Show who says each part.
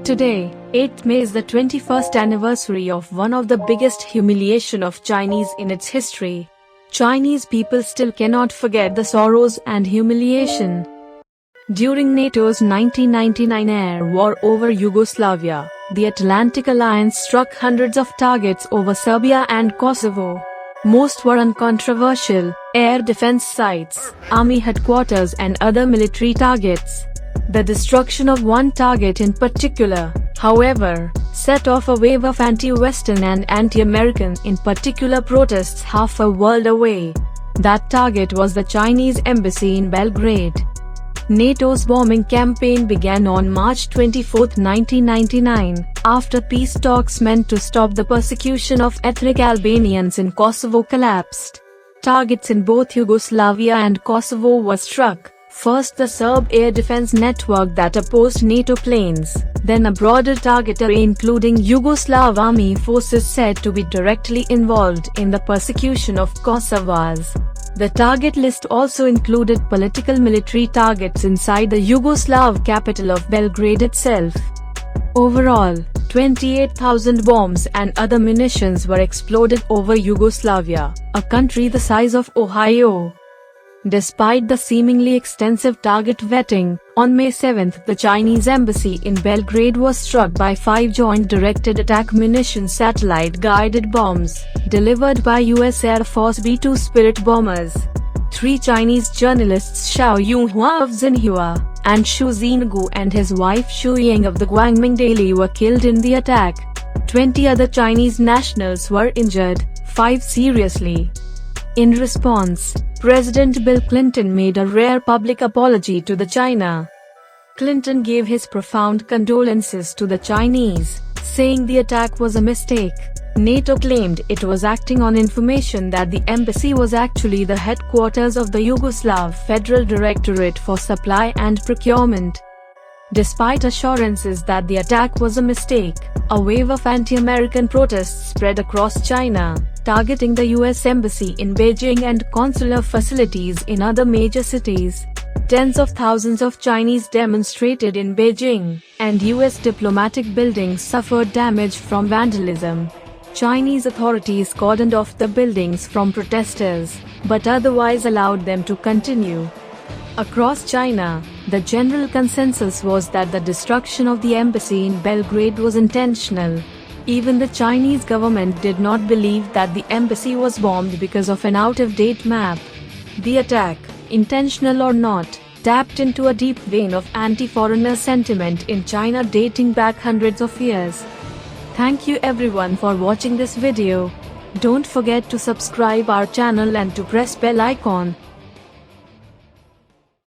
Speaker 1: Today, 8th May is the 21st anniversary of one of the biggest humiliation of Chinese in its history. Chinese people still cannot forget the sorrows and humiliation. During NATO's 1999 air war over Yugoslavia, the Atlantic Alliance struck hundreds of targets over Serbia and Kosovo. Most were uncontroversial, air defense sites, army headquarters and other military targets. The destruction of one target in particular, however, set off a wave of anti-Western and anti-American in particular protests half a world away. That target was the Chinese embassy in Belgrade. NATO's bombing campaign began on March 24, 1999, after peace talks meant to stop the persecution of ethnic Albanians in Kosovo collapsed. Targets in both Yugoslavia and Kosovo were struck. First the Serb air defense network that opposed NATO planes, then a broader target array including Yugoslav army forces said to be directly involved in the persecution of Kosovars. The target list also included political military targets inside the Yugoslav capital of Belgrade itself. Overall, 28,000 bombs and other munitions were exploded over Yugoslavia, a country the size of Ohio. Despite the seemingly extensive target vetting, on May 7 the Chinese embassy in Belgrade was struck by 5 joint directed attack munition satellite-guided bombs, delivered by US Air Force B-2 Spirit bombers. 3 Chinese journalists Xiao Yunhua of Xinhua, and Xu Zhenggu and his wife Xu Ying of the Guangming Daily were killed in the attack. 20 other Chinese nationals were injured, 5 seriously. In response, President Bill Clinton made a rare public apology to the China. Clinton gave his profound condolences to the Chinese, saying the attack was a mistake. NATO claimed it was acting on information that the embassy was actually the headquarters of the Yugoslav Federal Directorate for Supply and Procurement. Despite assurances that the attack was a mistake, a wave of anti-American protests spread across China, targeting the US Embassy in Beijing and consular facilities in other major cities. Tens of thousands of Chinese demonstrated in Beijing, and US diplomatic buildings suffered damage from vandalism. Chinese authorities cordoned off the buildings from protesters, but otherwise allowed them to continue. Across China, the general consensus was that the destruction of the embassy in Belgrade was intentional. Even the Chinese government did not believe that the embassy was bombed because of an out-of-date map. The attack, intentional or not, tapped into a deep vein of anti-foreigner sentiment in China dating back hundreds of years. Thank you everyone for watching this video. Don't forget to subscribe our channel and to press bell icon.